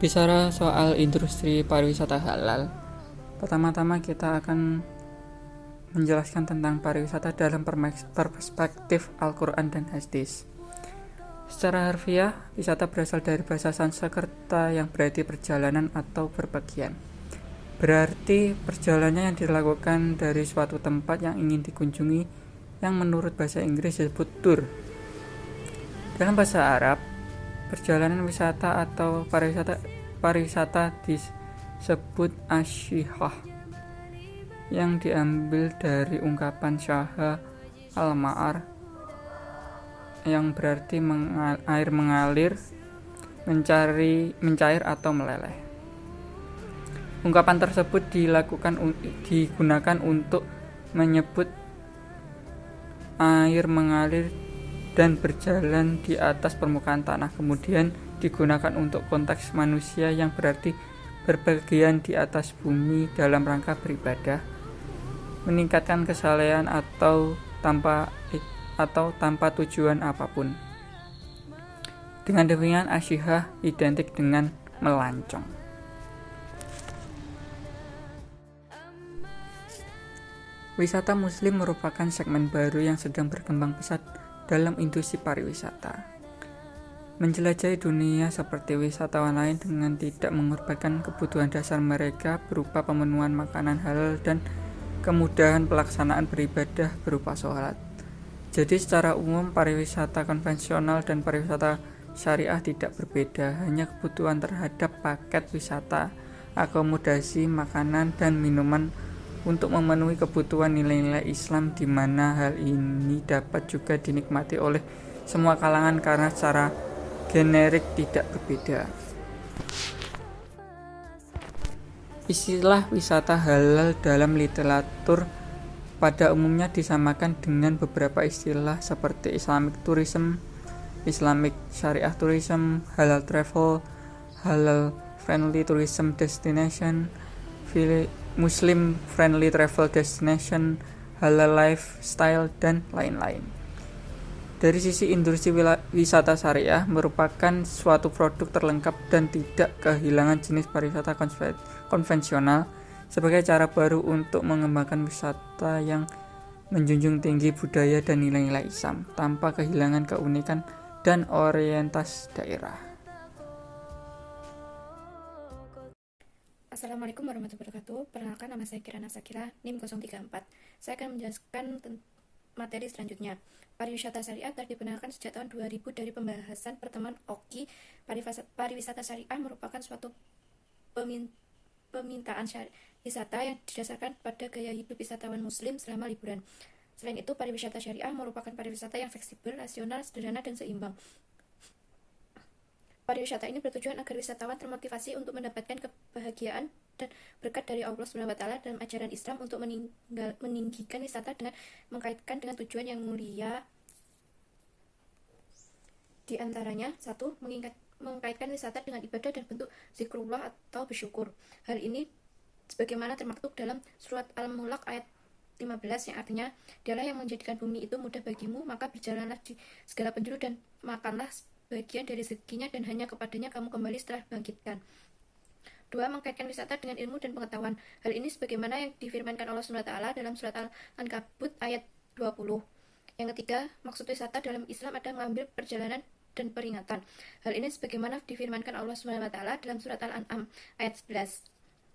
Bicara soal industri pariwisata halal, pertama-tama kita akan menjelaskan tentang pariwisata dalam perspektif Al-Quran dan hadis. Secara harfiah, wisata berasal dari bahasa Sanskerta yang berarti perjalanan atau berpergian. Berarti perjalanan yang dilakukan dari suatu tempat yang ingin dikunjungi yang menurut bahasa Inggris disebut tour. Dalam bahasa Arab, perjalanan wisata atau pariwisata disebut asyihah, yang diambil dari ungkapan syaha al-ma'ar yang berarti air mengalir, mencair atau meleleh. Ungkapan tersebut digunakan untuk menyebut air mengalir dan berjalan di atas permukaan tanah, kemudian digunakan untuk konteks manusia yang berarti berpergian di atas bumi dalam rangka beribadah, meningkatkan kesalehan atau tanpa tujuan apapun. Dengan demikian, asyihah identik dengan melancong. Wisata muslim merupakan segmen baru yang sedang berkembang pesat dalam industri pariwisata. Menjelajahi dunia seperti wisatawan lain dengan tidak mengorbankan kebutuhan dasar mereka berupa pemenuhan makanan halal dan kemudahan pelaksanaan beribadah berupa sholat. Jadi secara umum pariwisata konvensional dan pariwisata syariah tidak berbeda, hanya kebutuhan terhadap paket wisata, akomodasi, makanan, dan minuman untuk memenuhi kebutuhan nilai-nilai Islam, di mana hal ini dapat juga dinikmati oleh semua kalangan karena secara generik tidak berbeda. Istilah wisata halal dalam literatur pada umumnya disamakan dengan beberapa istilah seperti Islamic tourism, Islamic syariah tourism, halal travel, halal friendly tourism destination, Muslim friendly travel destination, halal lifestyle, dan lain-lain. Dari sisi industri wisata syariah merupakan suatu produk terlengkap dan tidak kehilangan jenis pariwisata konvensional sebagai cara baru untuk mengembangkan wisata yang menjunjung tinggi budaya dan nilai-nilai Islam tanpa kehilangan keunikan dan orientasi daerah. Assalamualaikum warahmatullahi wabarakatuh. Perkenalkan, nama saya Kirana Sakira, NIM 034. Saya akan menjelaskan materi selanjutnya. Pariwisata syariah telah dibenarkan sejak tahun 2000 dari pembahasan pertemuan OKI. Pariwisata syariah merupakan suatu permintaan wisata yang didasarkan pada gaya hidup wisatawan muslim selama liburan. Selain itu, pariwisata syariah merupakan pariwisata yang fleksibel, rasional, sederhana, dan seimbang. Pariwisata ini bertujuan agar wisatawan termotivasi untuk mendapatkan kebahagiaan dan berkat dari Allah SWT dalam ajaran Islam untuk meninggikan wisata dengan mengkaitkan dengan tujuan yang mulia. Di antaranya, 1. Mengkaitkan wisata dengan ibadah dan bentuk zikrullah atau bersyukur. Hal ini sebagaimana termaktub dalam surat Al-Mulk ayat 15 yang artinya, Dialah yang menjadikan bumi itu mudah bagimu, maka berjalanlah di segala penjuru dan makanlah bagian dari rezekinya, dan hanya kepadanya kamu kembali setelah bangkitkan. 2. Mengkaitkan wisata dengan ilmu dan pengetahuan. Hal ini sebagaimana yang difirmankan Allah SWT dalam surat Al-Ankabut ayat 20. Yang ketiga, maksud wisata dalam Islam adalah mengambil perjalanan dan peringatan. Hal ini sebagaimana difirmankan Allah SWT dalam surat Al-An'am ayat 11.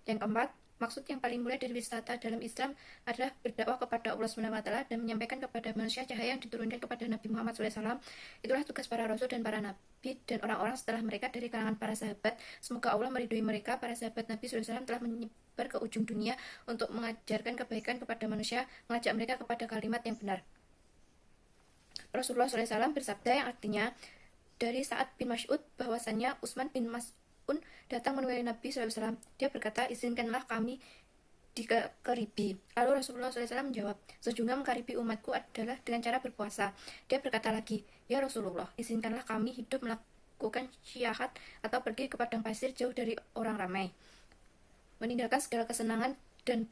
Yang keempat, maksud yang paling mulia dari wisata dalam Islam adalah berdakwah kepada Allah SWT dan menyampaikan kepada manusia cahaya yang diturunkan kepada Nabi Muhammad SAW. Itulah tugas para rasul dan para nabi dan orang-orang setelah mereka dari kalangan para sahabat. Semoga Allah meridhoi mereka. Para sahabat Nabi SAW telah menyebar ke ujung dunia untuk mengajarkan kebaikan kepada manusia, mengajak mereka kepada kalimat yang benar. Rasulullah SAW bersabda yang artinya, dari Sa'ad bin Mas'ud bahwasannya Utsman bin Mas'ud datang menemui Nabi SAW. Dia berkata, izinkanlah kami dikaribi. Lalu Rasulullah SAW menjawab, sejumlah mengkaribi umatku adalah dengan cara berpuasa. Dia berkata lagi, ya Rasulullah, izinkanlah kami hidup melakukan syiahat atau pergi ke padang pasir jauh dari orang ramai, meninggalkan segala kesenangan dan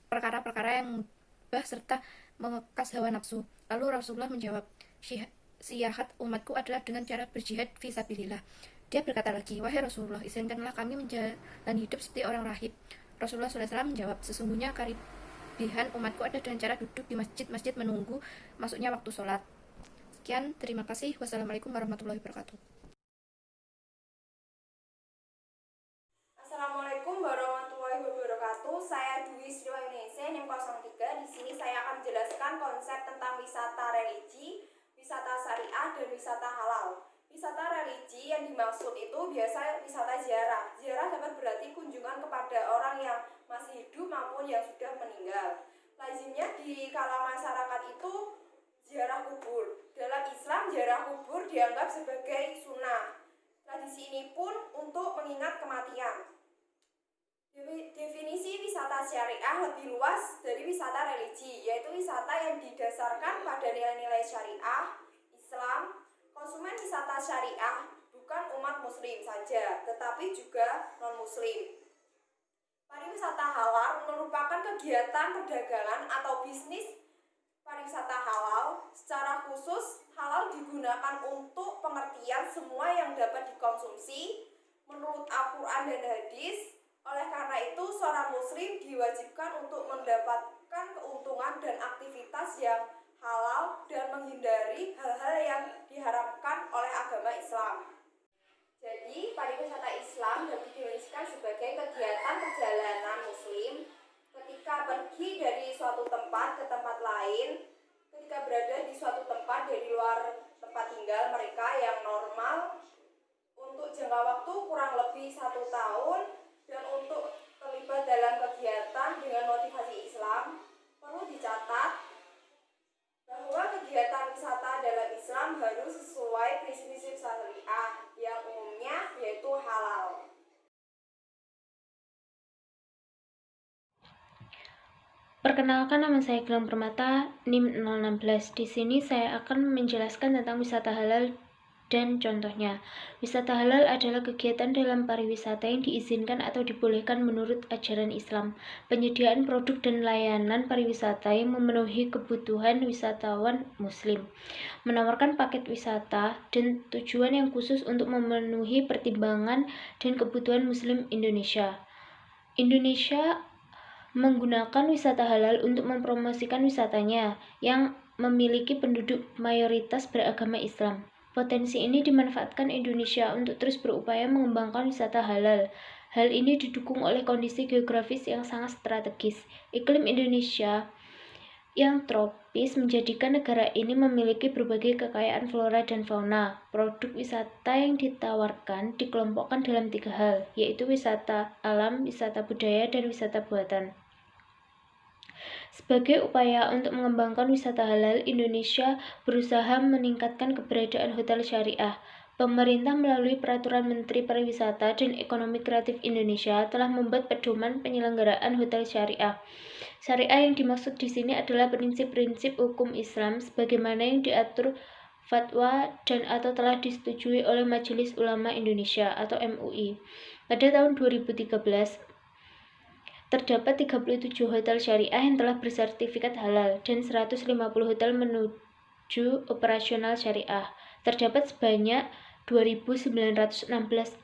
perkara-perkara yang mubah serta mengekas hawa nafsu. Lalu Rasulullah menjawab, syiahat umatku adalah dengan cara berjihad fisabilillah. Dia berkata lagi, "Wahai Rasulullah, izinkanlah kami menjalani hidup seperti orang rahib." Rasulullah SAW menjawab, "Sesungguhnya kelebihan umatku ada dengan cara duduk di masjid-masjid menunggu masuknya waktu sholat." Sekian, terima kasih. Wassalamualaikum warahmatullahi wabarakatuh. Assalamualaikum warahmatullahi wabarakatuh. Saya Dwi Sriwahyuningsih, NIM 03. Di sini saya akan menjelaskan konsep tentang wisata religi, wisata syariah, dan wisata halal. Wisata religi yang dimaksud itu biasa wisata ziarah. Ziarah dapat berarti kunjungan kepada orang yang masih hidup maupun yang sudah meninggal. Lazimnya di kalangan masyarakat itu ziarah kubur. Dalam Islam, ziarah kubur dianggap sebagai sunnah. Tradisi ini pun untuk mengingat kematian. Definisi wisata syariah lebih luas dari wisata religi, yaitu wisata yang didasarkan pada nilai-nilai syariah, Islam. Konsumen wisata syariah bukan umat muslim saja, tetapi juga non-muslim. Pariwisata halal merupakan kegiatan perdagangan atau bisnis pariwisata halal. Secara khusus, halal digunakan untuk pengertian semua yang dapat dikonsumsi menurut Al-Quran dan hadis. Oleh karena itu, seorang muslim diwajibkan untuk mendapatkan keuntungan dan aktivitas yang halal dan menghindari hal-hal yang diharamkan oleh agama Islam. Jadi, pariwisata Islam dapat didefinisikan sebagai kegiatan perjalanan muslim ketika pergi dari suatu tempat ke tempat lain, ketika berada di suatu tempat dari luar tempat tinggal mereka yang normal, untuk jangka waktu kurang lebih 1 tahun, dan untuk terlibat dalam kegiatan dengan motivasi Islam. Perlu dicatat bahwa kegiatan wisata dalam Islam harus sesuai prinsip-prinsip syariah yang umumnya yaitu halal. Perkenalkan, nama saya Gilang Permata, NIM 016. Di sini saya akan menjelaskan tentang wisata halal dan contohnya. Wisata halal adalah kegiatan dalam pariwisata yang diizinkan atau dibolehkan menurut ajaran Islam. Penyediaan produk dan layanan pariwisata yang memenuhi kebutuhan wisatawan muslim. Menawarkan paket wisata dan tujuan yang khusus untuk memenuhi pertimbangan dan kebutuhan muslim Indonesia. Indonesia menggunakan wisata halal untuk mempromosikan wisatanya yang memiliki penduduk mayoritas beragama Islam. Potensi ini dimanfaatkan Indonesia untuk terus berupaya mengembangkan wisata halal. Hal ini didukung oleh kondisi geografis yang sangat strategis. Iklim Indonesia yang tropis menjadikan negara ini memiliki berbagai kekayaan flora dan fauna. Produk wisata yang ditawarkan dikelompokkan dalam 3 hal, yaitu wisata alam, wisata budaya, dan wisata buatan. Sebagai upaya untuk mengembangkan wisata halal, Indonesia berusaha meningkatkan keberadaan hotel syariah. Pemerintah melalui Peraturan Menteri Pariwisata dan Ekonomi Kreatif Indonesia telah membuat pedoman penyelenggaraan hotel syariah. Syariah yang dimaksud di sini adalah prinsip-prinsip hukum Islam sebagaimana yang diatur fatwa dan atau telah disetujui oleh Majelis Ulama Indonesia atau MUI. Pada tahun 2013, terdapat 37 hotel syariah yang telah bersertifikat halal dan 150 hotel menuju operasional syariah. Terdapat sebanyak 2.916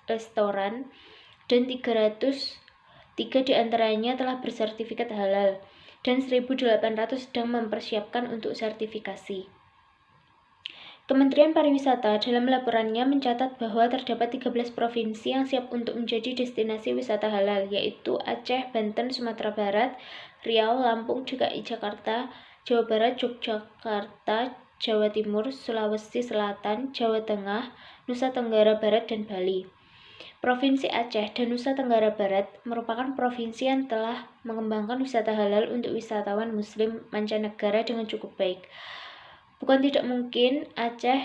restoran dan 303 diantaranya telah bersertifikat halal dan 1.800 sedang mempersiapkan untuk sertifikasi. Kementerian Pariwisata dalam laporannya mencatat bahwa terdapat 13 provinsi yang siap untuk menjadi destinasi wisata halal, yaitu Aceh, Banten, Sumatera Barat, Riau, Lampung, DKI Jakarta, Jawa Barat, Yogyakarta, Jawa Timur, Sulawesi Selatan, Jawa Tengah, Nusa Tenggara Barat, dan Bali. Provinsi Aceh dan Nusa Tenggara Barat merupakan provinsi yang telah mengembangkan wisata halal untuk wisatawan muslim mancanegara dengan cukup baik. Bukan tidak mungkin Aceh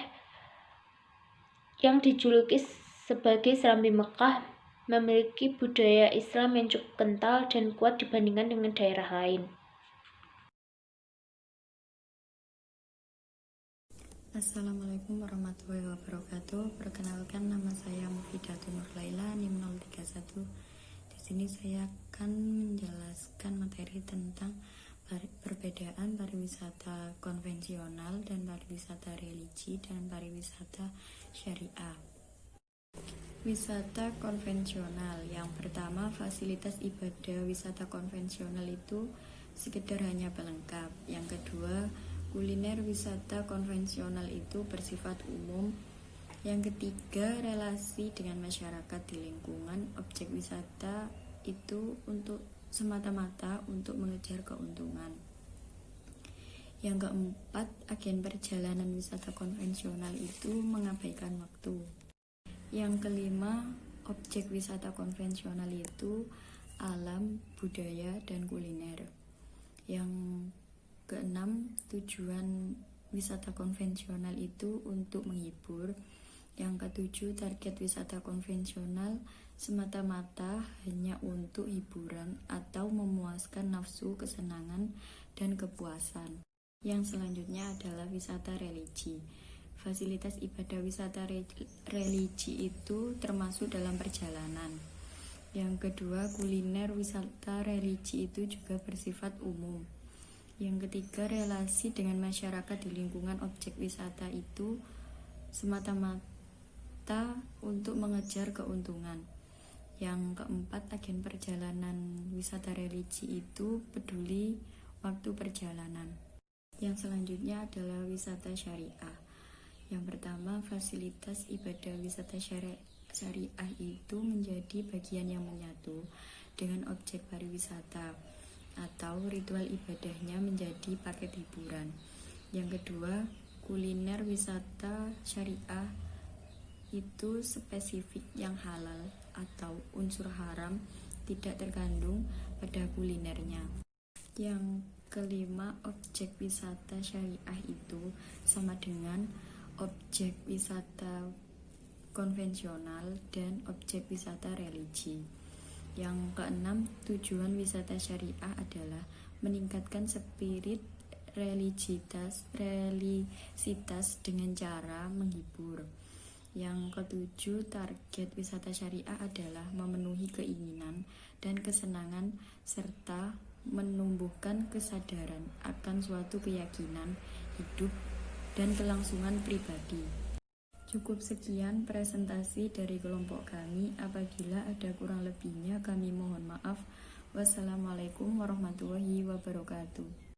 yang dijuluki sebagai Serambi Mekah memiliki budaya Islam yang cukup kental dan kuat dibandingkan dengan daerah lain. Assalamualaikum warahmatullahi wabarakatuh. Perkenalkan, nama saya Mufidatun Nurlaila, NIM 031. Di sini saya akan menjelaskan materi tentang perbedaan pariwisata konvensional dan pariwisata religi dan pariwisata syariah. Wisata konvensional. Yang pertama, fasilitas ibadah. Wisata konvensional itu sekedar hanya pelengkap. Yang kedua, kuliner. Wisata konvensional itu bersifat umum. Yang ketiga, relasi dengan masyarakat di lingkungan. Objek wisata itu untuk semata-mata untuk mengejar keuntungan. Yang keempat, agen perjalanan wisata konvensional itu mengabaikan waktu. Yang kelima, objek wisata konvensional itu alam, budaya, dan kuliner. Yang keenam, tujuan wisata konvensional itu untuk menghibur. Yang ketujuh, target wisata konvensional semata-mata hanya untuk hiburan atau memuaskan nafsu, kesenangan, dan kepuasan. Yang selanjutnya adalah wisata religi. Fasilitas ibadah wisata religi itu termasuk dalam perjalanan. Yang kedua, kuliner. Wisata religi itu juga bersifat umum. Yang ketiga, relasi dengan masyarakat di lingkungan. Objek wisata itu semata-mata untuk mengejar keuntungan. Yang keempat, agen perjalanan wisata religi itu peduli waktu perjalanan. Yang selanjutnya adalah wisata syariah. Yang pertama, fasilitas ibadah. Wisata syariah itu menjadi bagian yang menyatu dengan objek pariwisata atau ritual ibadahnya menjadi paket hiburan. Yang kedua, kuliner. Wisata syariah itu spesifik yang halal atau unsur haram tidak terkandung pada kulinernya. Yang kelima, objek wisata syariah itu sama dengan objek wisata konvensional dan objek wisata religi. Yang keenam, tujuan wisata syariah adalah meningkatkan spirit relisitas dengan cara menghibur. Yang ketujuh, target wisata syariah adalah memenuhi keinginan dan kesenangan serta menumbuhkan kesadaran akan suatu keyakinan hidup dan kelangsungan pribadi. Cukup sekian presentasi dari kelompok kami. Apabila ada kurang lebihnya kami mohon maaf. Wassalamualaikum warahmatullahi wabarakatuh.